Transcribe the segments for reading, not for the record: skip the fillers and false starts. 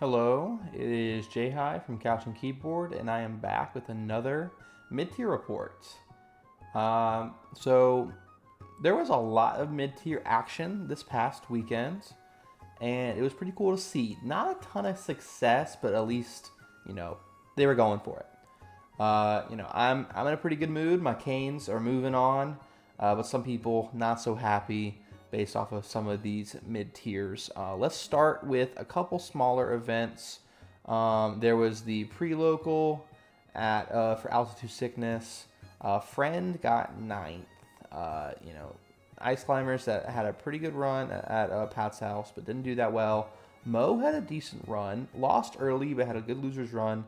Hello, it is Jay High from Couch and Keyboard, and I am back with another mid-tier report. So there was a lot of mid-tier action this past weekend, and it was pretty cool to see. Not a ton of success, but at least they were going for it. I'm in a pretty good mood. My Canes are moving on, but some people not so happy based off of some of these mid tiers. Let's start with a couple smaller events. There was the pre-local at for Altitude Sickness. Friend got ninth. Ice Climbers that had a pretty good run at Pat's house, but didn't do that well. Mo had a decent run, lost early, but had a good losers run.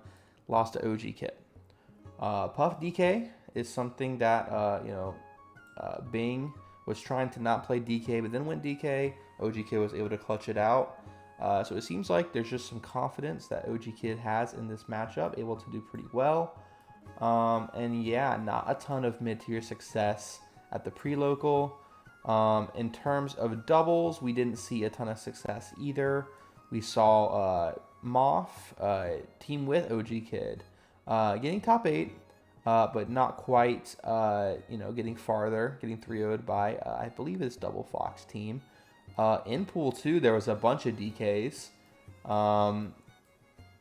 Lost to OG Kit. Puff DK is something that Bing was trying to not play DK, but then went DK. OG was able to clutch it out. So it seems like there's just some confidence that OG Kid has in this matchup, able to do pretty well. And yeah, not a ton of mid-tier success at the pre-local. In terms of doubles, we didn't see a ton of success either. We saw Moff team with OG Kid getting top 8, but not quite, getting farther, getting 3-0'd by, I believe it's Double Fox team. In Pool 2, there was a bunch of DKs.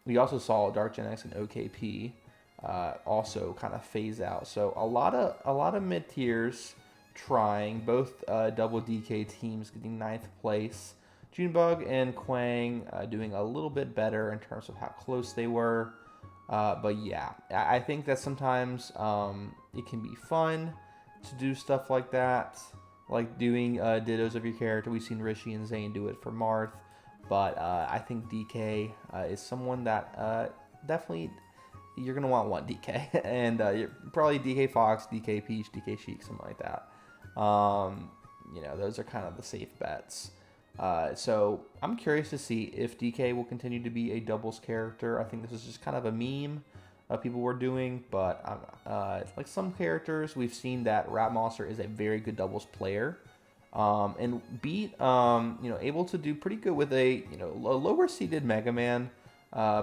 We also saw Dark Gen X and OKP also kind of phase out. So a lot of mid tiers trying. Both double DK teams getting ninth place. Junebug and Quang doing a little bit better in terms of how close they were. But yeah, I think that sometimes it can be fun to do stuff like that, like doing dittos of your character. We've seen Rishi and Zane do it for Marth, but I think DK is someone that definitely you're gonna want DK, and you're probably DK Fox, DK Peach, DK Sheik, something like that. Those are kind of the safe bets. So I'm curious to see if DK will continue to be a doubles character. I think this is just kind of a meme people were doing, but like some characters, we've seen that Rat Monster is a very good doubles player, and beat able to do pretty good with a lower seeded Mega Man,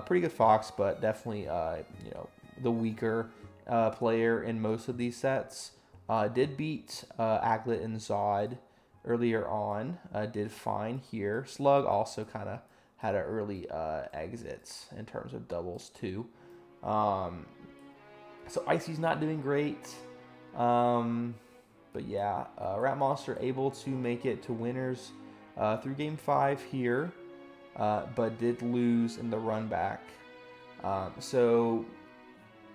pretty good Fox, but definitely the weaker player in most of these sets. Did beat Aglet and Zod earlier on, did fine here. Slug also kind of had an early exits in terms of doubles too. So Icy's not doing great. But yeah, Rat Monster able to make it to winners through game 5 here, but did lose in the run back. So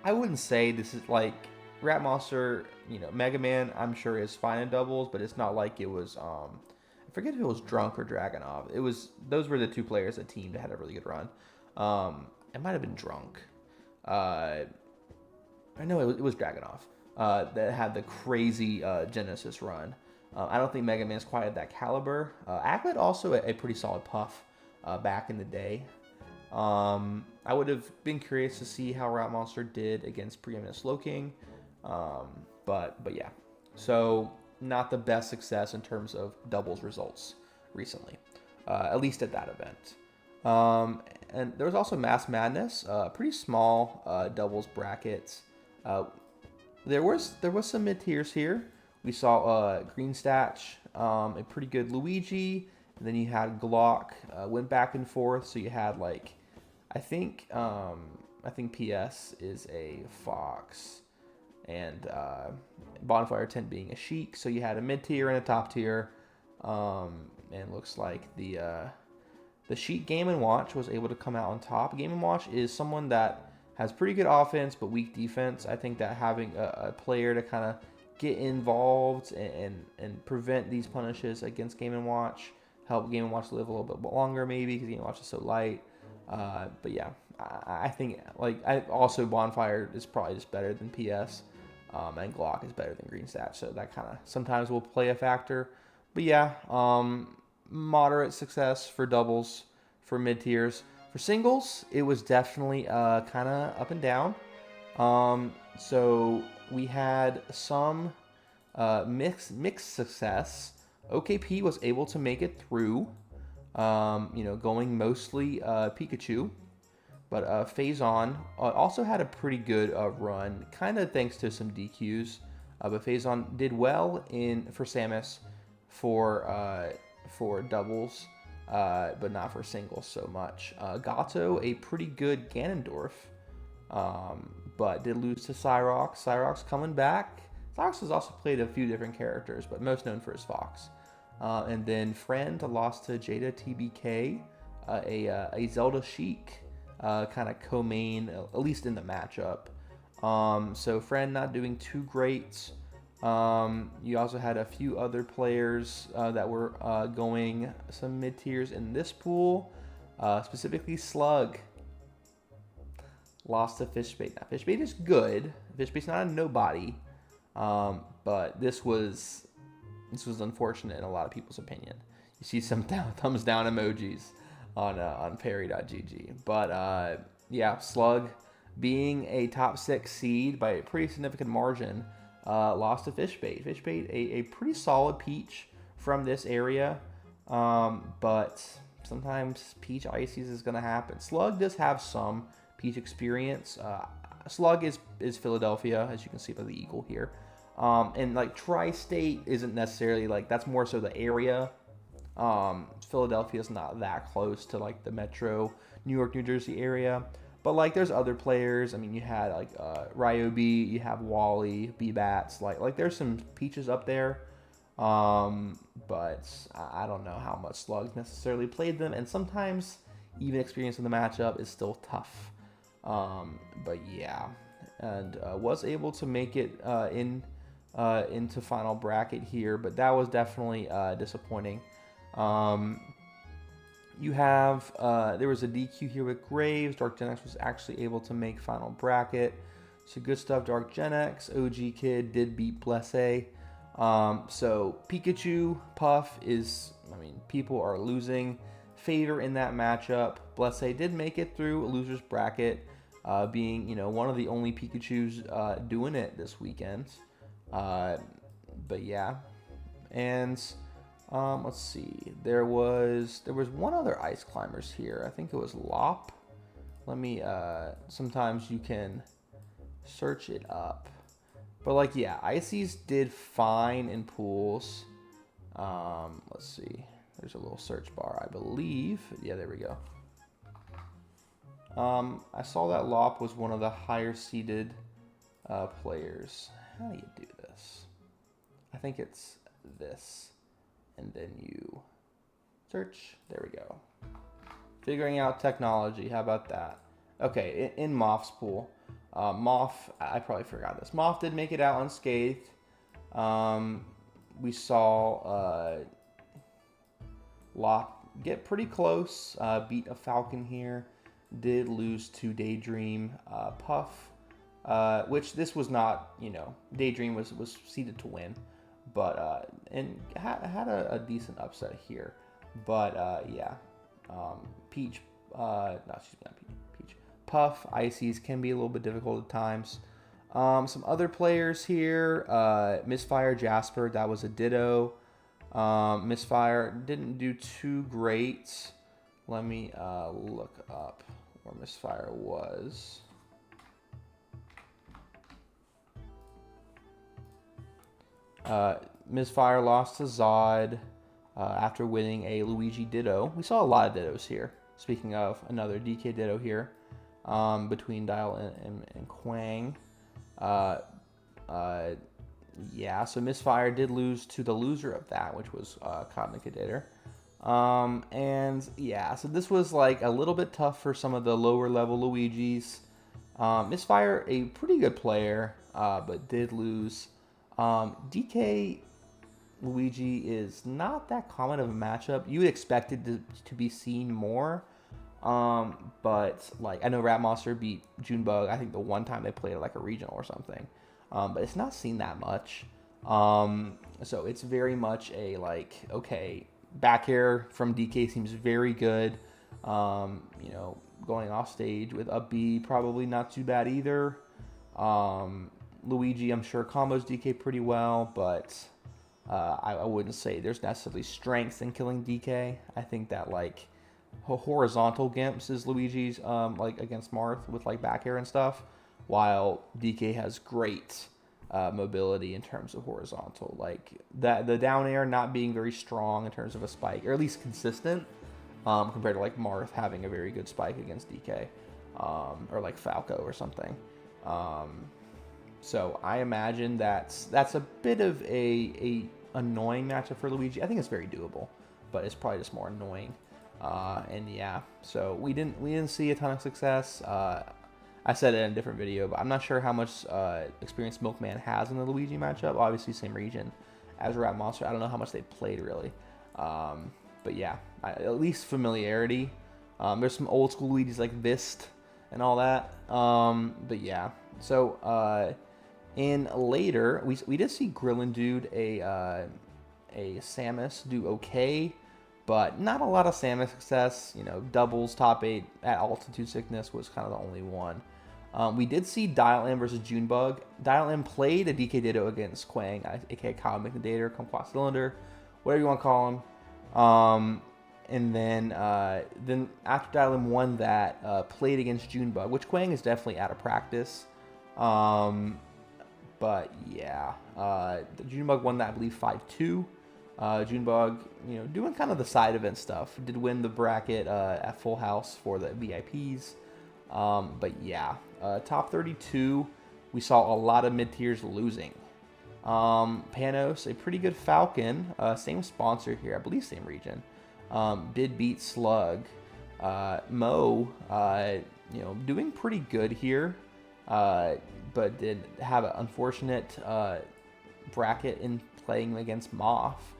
I wouldn't say this is like Rat Monster, Mega Man, I'm sure is fine in doubles, but it's not like it was. I forget if it was Drunk or Dragonov. Those were the two players that teamed that had a really good run. It might have been Drunk. I know it was Dragonov that had the crazy Genesis run. I don't think Mega Man's quite at that caliber. Aglet also a pretty solid puff back in the day. I would have been curious to see how Rat Monster did against Preeminent Slowking. But yeah, so not the best success in terms of doubles results recently, at least at that event. And there was also Mass Madness, pretty small doubles brackets. There was some mid tiers here. We saw Green Statch, a pretty good Luigi, and then you had Glock, went back and forth. So you had like, I think PS is a Fox, and Bonfire Tent being a Sheik. So you had a mid tier and a top tier, and looks like the Sheik Game and Watch was able to come out on top. Game and Watch is someone that has pretty good offense but weak defense. I think that having a player to kind of get involved and prevent these punishes against Game and Watch help Game and Watch live a little bit longer maybe because Game and Watch is so light. But yeah, I think also Bonfire is probably just better than PS, and Glock is better than Green Stat, so that kind of sometimes will play a factor. But yeah, moderate success for doubles, for mid tiers. For singles, it was definitely kind of up and down. So we had some mixed success. OKP was able to make it through. going mostly Pikachu. But Phazon also had a pretty good run, kind of thanks to some DQs. But Phazon did well for Samus for doubles, but not for singles so much. Gato, a pretty good Ganondorf, but did lose to Cyrox. Cyrox coming back. Cyrox has also played a few different characters, but most known for his Fox. And then Friend lost to Jada TBK, a Zelda Sheik kind of co-main, at least in the matchup. So Friend not doing too great. You also had a few other players that were going some mid-tiers in this pool, specifically Slug. Lost to Fishbait. Now, Fishbait is good. Fishbait's not a nobody, but this was unfortunate in a lot of people's opinion. You see some thumbs down emojis on Perry.gg. But yeah, Slug, being a top 6 seed by a pretty significant margin, lost to Fishbait. Fishbait, a pretty solid Peach from this area, but sometimes Peach Ices is going to happen. Slug does have some Peach experience. Slug is Philadelphia, as you can see by the eagle here. And like Tri-State isn't necessarily like, that's more so the area. Philadelphia is not that close to like the metro New York, New Jersey area. But like there's other players. I mean, you had like Ryobi, you have Wally, B-Bats. Like there's some Peaches up there. But I don't know how much Slug necessarily played them. And sometimes even experience in the matchup is still tough. But yeah, and was able to make it into final bracket here, but that was definitely disappointing. You have there was a DQ here with Graves. Dark Gen X was actually able to make final bracket, so good stuff. Dark Gen X, OG Kid did beat Blesse. So Pikachu Puff is, I mean, people are losing favor in that matchup. Blesse did make it through a loser's bracket, being one of the only Pikachus doing it this weekend. But yeah, and let's see. There was one other Ice Climbers here. I think it was Lop. Let me. Sometimes you can search it up. But like, yeah, Ices did fine in pools. Let's see. There's a little search bar, I believe. Yeah, there we go. I saw that Lop was one of the higher seeded players. How do you do this? I think it's this. And then you search. There we go. Figuring out technology. How about that? Okay, in Moff's pool. Moff, I probably forgot this. Moff did make it out unscathed. We saw Lop get pretty close. Beat a Falcon here. Did lose to Daydream Puff. Which this was not, Daydream was seeded to win. But, and had a decent upset here. But, yeah. Peach, no, excuse me, not Peach. Puff, Ices can be a little bit difficult at times. Some other players here. Misfire Jasper, that was a ditto. Misfire didn't do too great. Let me look up where Misfire was. Misfire lost to Zod after winning a Luigi Ditto. We saw a lot of Dittos here. Speaking of, another DK Ditto here between Dial and Quang. Yeah, so Misfire did lose to the loser of that, which was Codnicadator. And yeah, so this was like a little bit tough for some of the lower level Luigis. Misfire, a pretty good player, but did lose. DK Luigi is not that common of a matchup. You would expect it to be seen more. But like, I know Rat Monster beat Junebug, I think the one time they played at like a regional or something. But it's not seen that much. So it's very much a like, okay, back air from DK seems very good. Going off stage with up B, probably not too bad either. Luigi, I'm sure combos DK pretty well, but I wouldn't say there's necessarily strength in killing DK. I think that like horizontal gimps is Luigi's like against Marth with like back air and stuff, while DK has great mobility in terms of horizontal. Like that the down air not being very strong in terms of a spike, or at least consistent, compared to like Marth having a very good spike against DK, or like Falco or something. So I imagine that's a bit of a annoying matchup for Luigi. I think it's very doable, but it's probably just more annoying. And yeah, so we didn't see a ton of success. I said it in a different video, but I'm not sure how much experience Milkman has in the Luigi matchup. Obviously, same region as Rat Monster. I don't know how much they played really, but yeah, at least familiarity. There's some old school Luigis like Vist and all that. But yeah, so in later we did see Grillin Dude a Samus do okay, but not a lot of Samus success. You know, doubles top 8 at Altitude Sickness was kind of the only one. We did see Dial M versus Junebug. Dial M played a DK Ditto against Quang, aka Kyle McNadator, Kumquat Cylinder, whatever you want to call him. And then after Dial M won that, played against Junebug, which Quang is definitely out of practice. But yeah, Junebug won that, I believe, 5-2. Junebug, you know, doing kind of the side event stuff. Did win the bracket at Full House for the VIPs. But yeah, top 32, we saw a lot of mid-tiers losing. Panos, a pretty good Falcon, same sponsor here, I believe same region, did beat Slug. Mo, you know, doing pretty good here, but did have an unfortunate bracket in playing against Moth.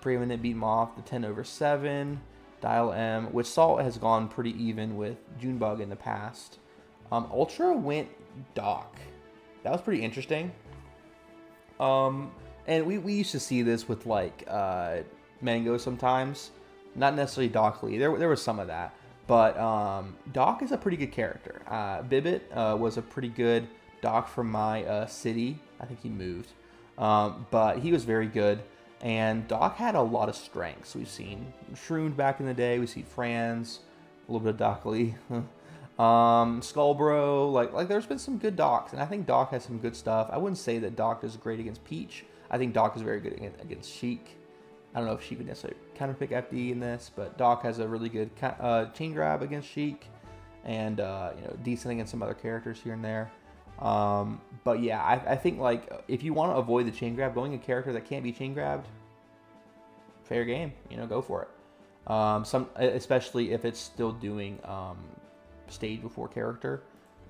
Preeminent beat Moth the 10/7. Dial M, which Salt has gone pretty even with Junebug in the past. Ultra went Doc. That was pretty interesting. And we used to see this with like Mango sometimes. Not necessarily Doc Lee. There was some of that. But Doc is a pretty good character. Bibbit was a pretty good Doc from my city. I think he moved. But he was very good. And Doc had a lot of strengths. We've seen Shroom back in the day. We've seen Franz, a little bit of Doc Lee. Skullbro, like there's been some good Docs, and I think Doc has some good stuff. I wouldn't say that Doc is great against Peach. I think Doc is very good against Sheik. I don't know if Sheik would necessarily counterpick FD in this, but Doc has a really good chain grab against Sheik, and you know, decent against some other characters here and there. But yeah, I think like if you want to avoid the chain grab, going a character that can't be chain grabbed, fair game. You know, go for it. Especially if it's still doing stage before character.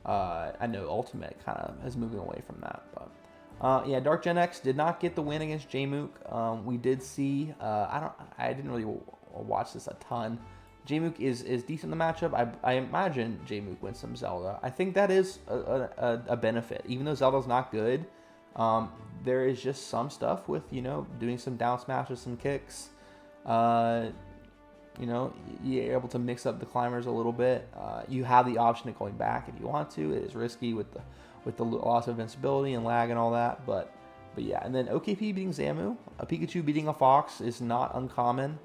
I know Ultimate kind of is moving away from that, but yeah, Dark Gen X did not get the win against Jmook. We did see. I didn't really watch this a ton. Jmook is decent in the matchup. I imagine Jmook wins some Zelda. I think that is a benefit. Even though Zelda's not good, there is just some stuff with, you know, doing some down smashes, some kicks. You know, you're able to mix up the climbers a little bit. You have the option of going back if you want to. It is risky with the loss of invincibility and lag and all that. But yeah, and then OKP beating Zamu. A Pikachu beating a Fox is not uncommon.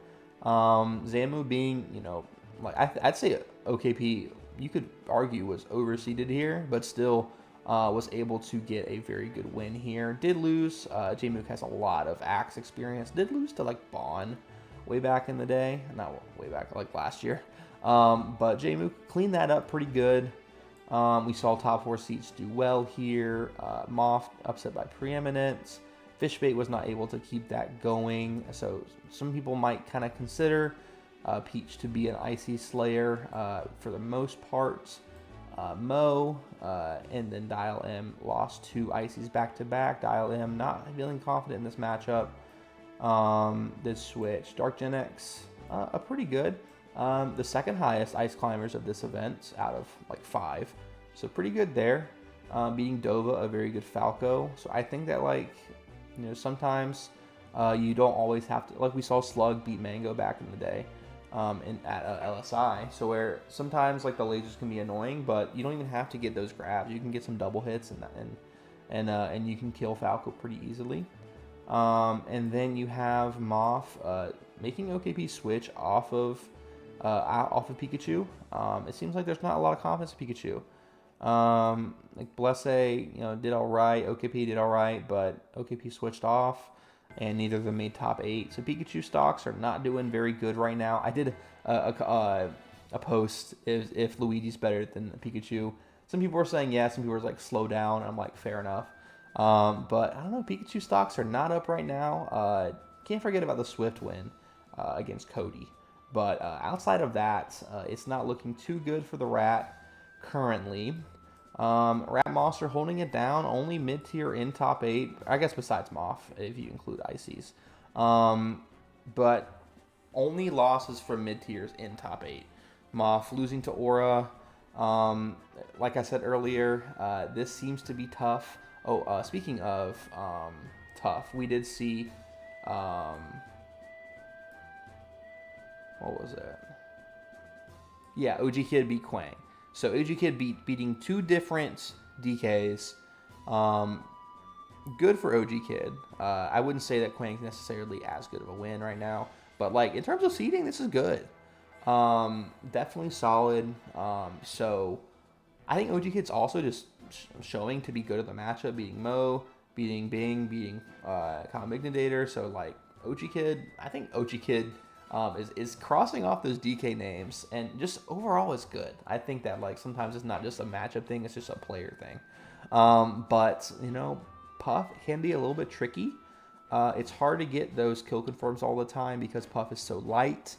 Zamu being, you know, like I'd say OKP, you could argue was overseeded here, but still was able to get a very good win here. Did lose. Jmook has a lot of Axe experience. Did lose to like Bon way back in the day. Not way back, like last year. But Jmook cleaned that up pretty good. We saw top 4 seats do well here. Moth upset by Preeminence. Fishbait was not able to keep that going, so some people might kind of consider Peach to be an Icy Slayer for the most part. Mo and then Dial M lost 2 Icies back-to-back. Dial M not feeling confident in this matchup. Did switch. Dark Gen X, a pretty good. The second highest ice climbers of this event out of like 5. So pretty good there. Beating Dova, a very good Falco. So I think that, like, you know, sometimes you don't always have to, like we saw Slug beat Mango back in the day at LSI. So where sometimes like the lasers can be annoying, but you don't even have to get those grabs. You can get some double hits and you can kill Falco pretty easily. And then you have Moth making OKP switch off of Pikachu. It seems like there's not a lot of confidence in Pikachu. Like Blessé, did all right. OKP did all right, but OKP switched off, and neither of them made top 8. So Pikachu stocks are not doing very good right now. I did a post if Luigi's better than Pikachu. Some people were saying yes, some people were like slow down. I'm like fair enough. But I don't know. Pikachu stocks are not up right now. Can't forget about the Swift win against Cody. But outside of that, it's not looking too good for the Rat currently. Rat Monster holding it down, only mid-tier in top 8. I guess besides Moth, if you include Ices. But only losses from mid-tiers in top 8. Moth losing to Aura. Like I said earlier, this seems to be tough. Oh, speaking of tough, we did see... what was it? Yeah, OG Kid beat Quang. So OG Kid beating 2 different DKs. Good for OG Kid. I wouldn't say that Quang's necessarily as good of a win right now, but like in terms of seeding, this is good. Definitely solid. So I think OG Kid's also just showing to be good at the matchup, beating Mo, beating Bing, beating Comet Ignidator. So like OG Kid, I think OG Kid is crossing off those DK names, and just overall is good. I think that like sometimes it's not just a matchup thing; it's just a player thing. But Puff can be a little bit tricky. It's hard to get those kill confirms all the time because Puff is so light.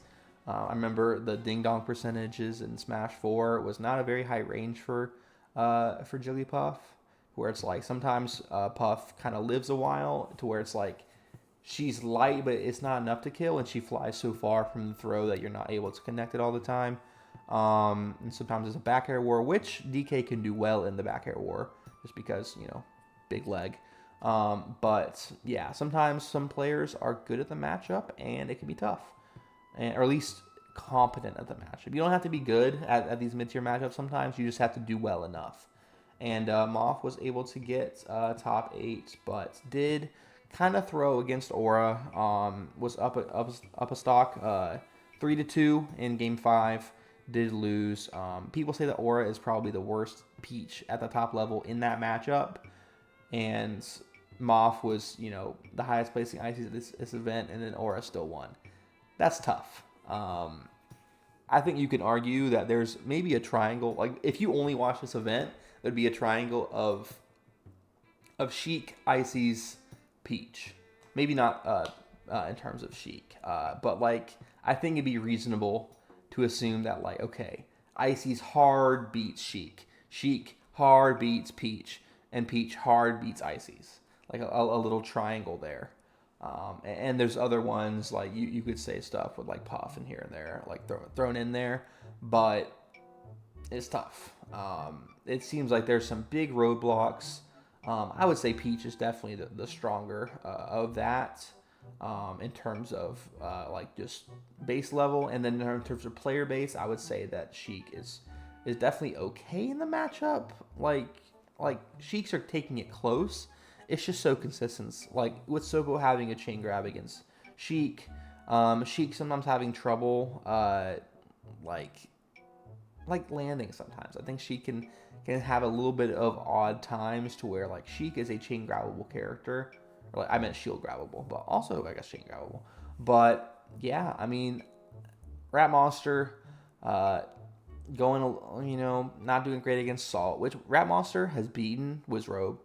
I remember the ding dong percentages in Smash 4 was not a very high range for Jigglypuff, where it's like sometimes Puff kind of lives a while to where it's like she's light, but it's not enough to kill, and she flies so far from the throw that you're not able to connect it all the time. And sometimes it's a back air war, which DK can do well in the back air war, just because, big leg. But yeah, sometimes some players are good at the matchup, and it can be tough, or at least competent at the matchup. You don't have to be good at these mid-tier matchups sometimes. You just have to do well enough. And Moth was able to get top 8, but did kind of throw against Aura. Was up a stock 3-2 in game 5. Did lose. People say that Aura is probably the worst Peach at the top level in that matchup, and Moth was the highest placing ICs at this event, and then Aura still won. That's tough. I think you can argue that there's maybe a triangle. Like if you only watch this event, there'd be a triangle of Sheik, Ices, Peach. Maybe not in terms of Sheik, but like I think it'd be reasonable to assume that like okay, Ices hard beats Sheik, Sheik hard beats Peach, and Peach hard beats Ices. Like a little triangle there. And there's other ones like you could say stuff with like Puff and here and there, like thrown in there, but it's tough. It seems like there's some big roadblocks. I would say Peach is definitely the stronger of that in terms of like just base level, and then in terms of player base, I would say that Sheik is definitely okay in the matchup. Like Sheiks are taking it close. It's just so consistent. Like with Soko having a chain grab against Sheik, Sheik sometimes having trouble like landing sometimes. I think Sheik can have a little bit of odd times to where like Sheik is a chain grabbable character. Or like I meant shield grabbable, but also I guess chain grabbable. But yeah, I mean Rat Monster going not doing great against Salt, which Rat Monster has beaten Wizrobe.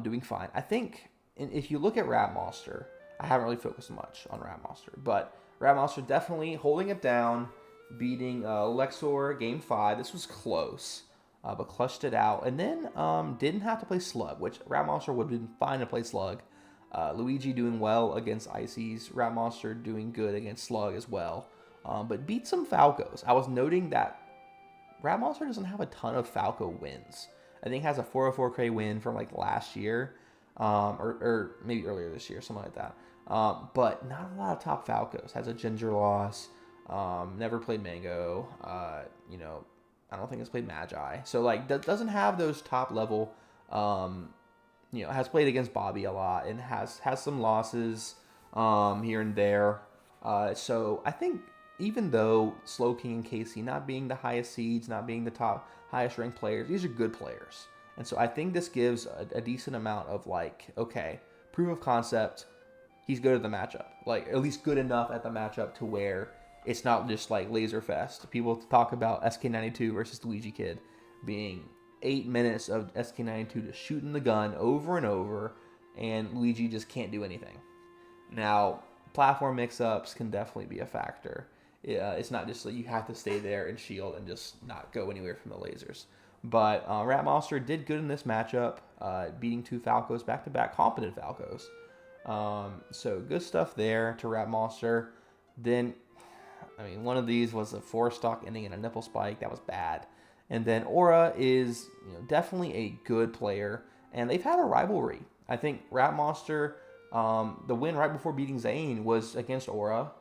Doing fine. I think if you look at Rat Monster, I haven't really focused much on Rat Monster, but Rat Monster definitely holding it down, beating Lexor game 5. This was close, but clutched it out, and then didn't have to play Slug, which Rat Monster would have been fine to play Slug. Luigi doing well against Ices, Rat Monster doing good against Slug as well, but beat some Falcos. I was noting that Rat Monster doesn't have a ton of Falco wins. I think has a 404k win from like last year, or maybe earlier this year, something like that. But not a lot of top Falcos. Has a Ginger loss. Never played Mango. I don't think it's played Magi. So like doesn't have those top level has played against Bobby a lot and has some losses here and there. So I think even though Slowking and Casey not being the highest seeds, not being the top highest ranked players, these are good players. And so I think this gives a decent amount of like, okay, proof of concept. He's good at the matchup, like at least good enough at the matchup to where it's not just like laser fest. People talk about SK92 versus Luigi Kid being 8 minutes of SK92 just shooting the gun over and over, and Luigi just can't do anything. Now, platform mix-ups can definitely be a factor. It's not just that you have to stay there and shield and just not go anywhere from the lasers. But Rat Monster did good in this matchup, beating 2 Falcos back-to-back, competent Falcos. So good stuff there to Rat Monster. Then, I mean, one of these was a 4-stock ending in a nipple spike. That was bad. And then Aura is definitely a good player, and they've had a rivalry. I think Rat Monster, the win right before beating Zane was against Aura.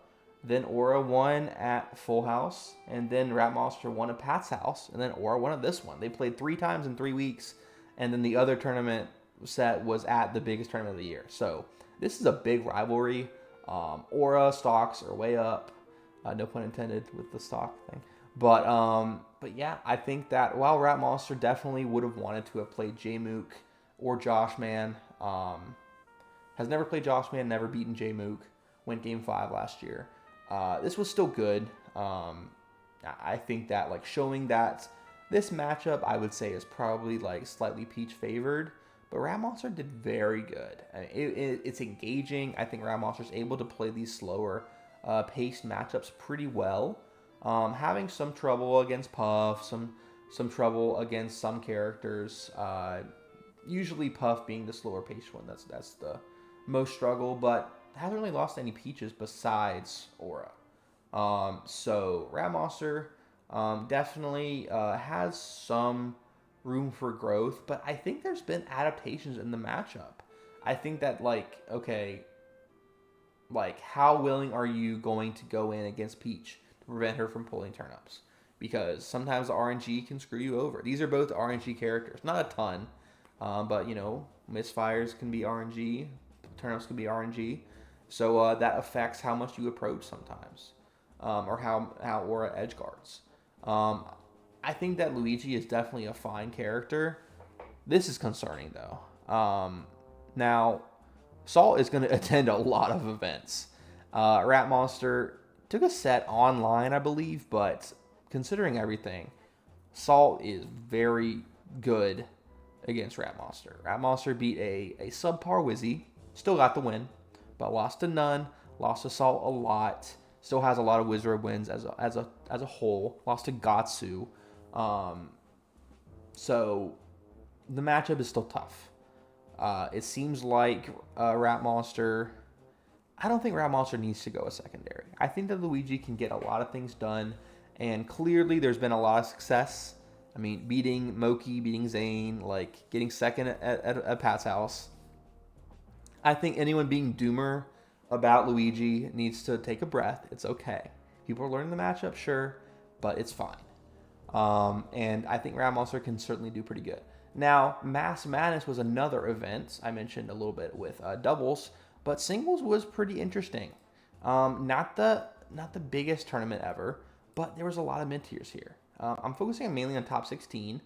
Then Aura won at Full House, and then Rat Monster won at Pat's house, and then Aura won at this one. They played 3 times in 3 weeks, and then the other tournament set was at the biggest tournament of the year. So this is a big rivalry. Aura stocks are way up. No pun intended with the stock thing. But yeah, I think that while Rat Monster definitely would have wanted to have played Jmook or Joshman, has never played Joshman, never beaten Jmook, went Game 5 last year. This was still good. I think that like showing that this matchup, I would say, is probably like slightly Peach favored, but Rat Monster did very good. I mean, it's engaging. I think Rat Monster's able to play these slower paced matchups pretty well. Having some trouble against Puff, some trouble against some characters. Usually Puff being the slower paced one. That's the most struggle, but hasn't really lost any Peaches besides Aura. So Rat Monster definitely has some room for growth, but I think there's been adaptations in the matchup. I think that how willing are you going to go in against Peach to prevent her from pulling turnips? Because sometimes the RNG can screw you over. These are both RNG characters, not a ton, but misfires can be RNG, turnips can be RNG. So that affects how much you approach sometimes, or how Aura edge guards. I think that Luigi is definitely a fine character. This is concerning though. Now, Salt is going to attend a lot of events. Rat Monster took a set online, I believe, but considering everything, Salt is very good against Rat Monster. Rat Monster beat a subpar Wizzy, still got the win, but lost to Nun, lost to Salt a lot, still has a lot of Wizard wins as a whole, lost to Gatsu. So the matchup is still tough. It seems like Rat Monster, I don't think Rat Monster needs to go a secondary. I think that Luigi can get a lot of things done, and clearly there's been a lot of success. I mean, beating Moki, beating Zane, like getting second at Pat's house. I think anyone being doomer about Luigi needs to take a breath. It's okay. People are learning the matchup, sure, but it's fine. And I think Rat Monster can certainly do pretty good. Now, Mass Madness was another event I mentioned a little bit with doubles, but singles was pretty interesting. Not the biggest tournament ever, but there was a lot of mid-tiers here. I'm focusing mainly on top 16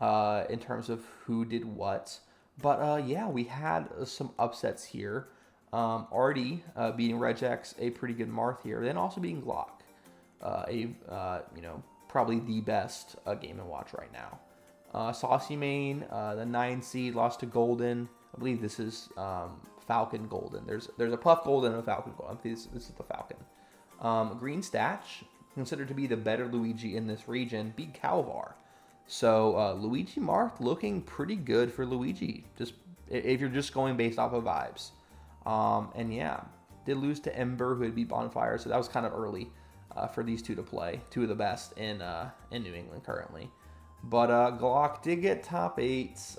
in terms of who did what. But yeah, we had some upsets here. Artie beating Regex, a pretty good Marth here. Then also beating Glock, probably the best Game & Watch right now. Saucy Mane, the 9 seed, lost to Golden. I believe this is Falcon Golden. There's a Puff Golden and a Falcon Golden. This is the Falcon. Green Statch, considered to be the better Luigi in this region, beat Calvar. So Luigi Marth looking pretty good for Luigi, just if you're just going based off of vibes. And yeah, did lose to Ember, who had beat Bonfire, so that was kind of early for these two to play. Two of the best in New England currently. But Glock did get top 8,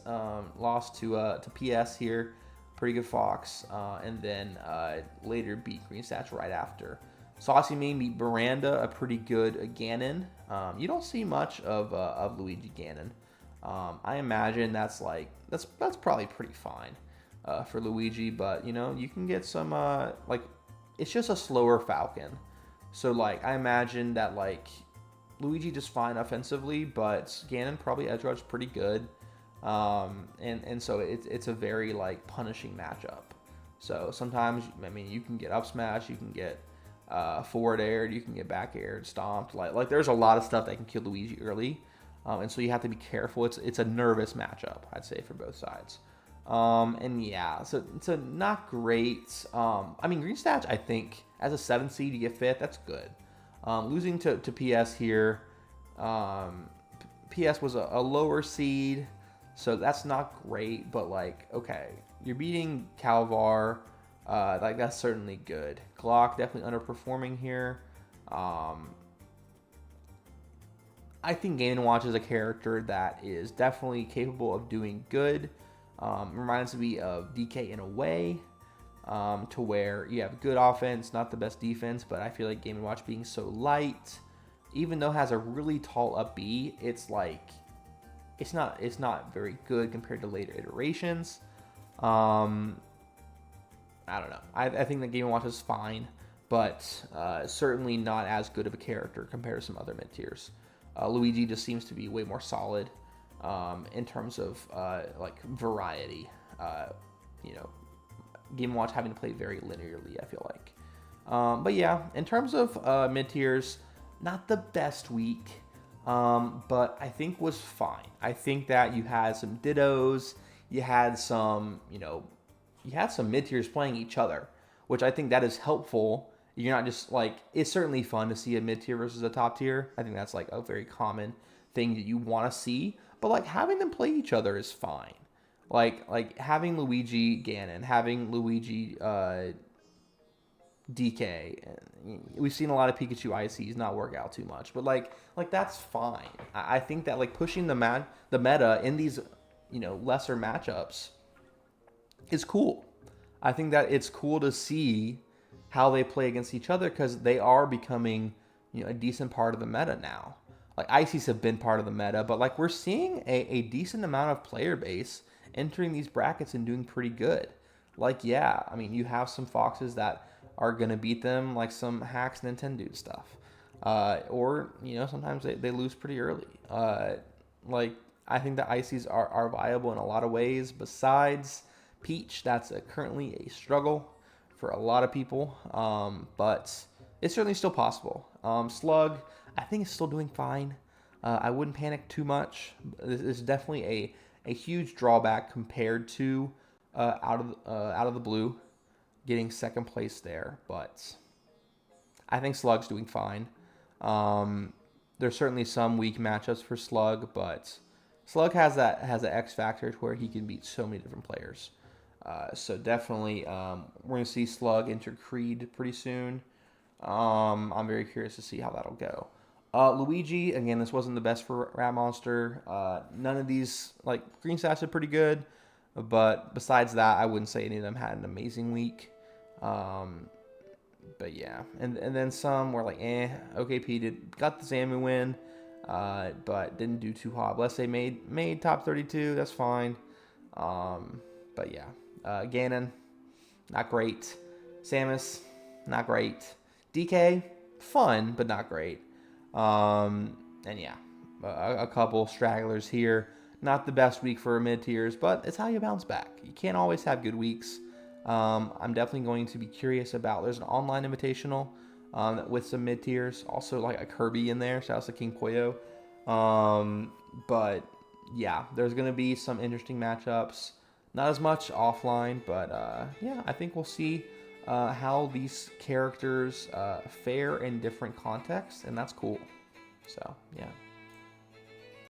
lost to PS here, pretty good Fox, and then later beat Green Stats right after. Saucy Mane beat Miranda, a pretty good Ganon. You don't see much of Luigi Ganon. I imagine that's probably pretty fine for Luigi, but you can get some it's just a slower Falcon. So like I imagine that like Luigi just fine offensively, but Ganon probably edge rush pretty good. And so it's a very like punishing matchup. So sometimes I mean you can get up smash, you can get forward aired, you can get back aired, stomped. Like there's a lot of stuff that can kill Luigi early, and so you have to be careful. It's a nervous matchup, I'd say, for both sides. And yeah, so not great. I mean Green Stats, I think as a 7th seed you get 5th, that's good. Losing to PS here, PS was a lower seed, so that's not great. But like, okay, you're beating Calvar, like that's certainly good. Glock definitely underperforming here. I think Game & Watch is a character that is definitely capable of doing good. Reminds me of DK in a way, to where you have good offense, not the best defense, but I feel like Game & Watch being so light, even though it has a really tall up B, it's like it's not very good compared to later iterations. I don't know. I think that Game & Watch is fine, but certainly not as good of a character compared to some other mid tiers. Luigi just seems to be way more solid in terms of like variety. Game & Watch having to play very linearly, I feel like. But yeah, in terms of mid tiers, not the best week, but I think was fine. I think that you had some dittos, you had some mid tiers playing each other, which I think that is helpful. You're not just like, it's certainly fun to see a mid tier versus a top tier. I think that's like a very common thing that you want to see, but like having them play each other is fine. Like having Luigi Ganon, having Luigi DK. We've seen a lot of Pikachu ICs not work out too much, but like that's fine. I think that like pushing the meta in these lesser matchups is cool. I think that it's cool to see how they play against each other because they are becoming a decent part of the meta now. Like ICs have been part of the meta, but like we're seeing a decent amount of player base entering these brackets and doing pretty good. Like yeah, I mean you have some foxes that are gonna beat them, like some hacks Nintendo stuff, or sometimes they lose pretty early. Like I think the ICs are viable in a lot of ways. Besides Peach, that's currently a struggle for a lot of people, but it's certainly still possible. Slug, I think is still doing fine. I wouldn't panic too much. This is definitely a huge drawback compared to out of the blue getting second place there, but I think Slug's doing fine. There's certainly some weak matchups for Slug, but Slug has an X factor to where he can beat so many different players. So definitely, we're gonna see Slug enter Creed pretty soon. I'm very curious to see how that'll go. Luigi, again, this wasn't the best for Rat Monster. None of these, like, green stats are pretty good, but besides that, I wouldn't say any of them had an amazing week. But yeah, and then some were like, OKP got the Zamu win, but didn't do too hot. Bless they made top 32, that's fine. But yeah, Ganon, not great. Samus, not great. DK, fun, but not great. And yeah, a couple stragglers here. Not the best week for mid tiers, but it's how you bounce back. You can't always have good weeks. I'm definitely going to be curious about. There's an online invitational with some mid tiers, also like a Kirby in there. Shout out to King Poyo. But yeah, there's going to be some interesting matchups. Not as much offline, but yeah, I think we'll see how these characters fare in different contexts, and that's cool. So yeah.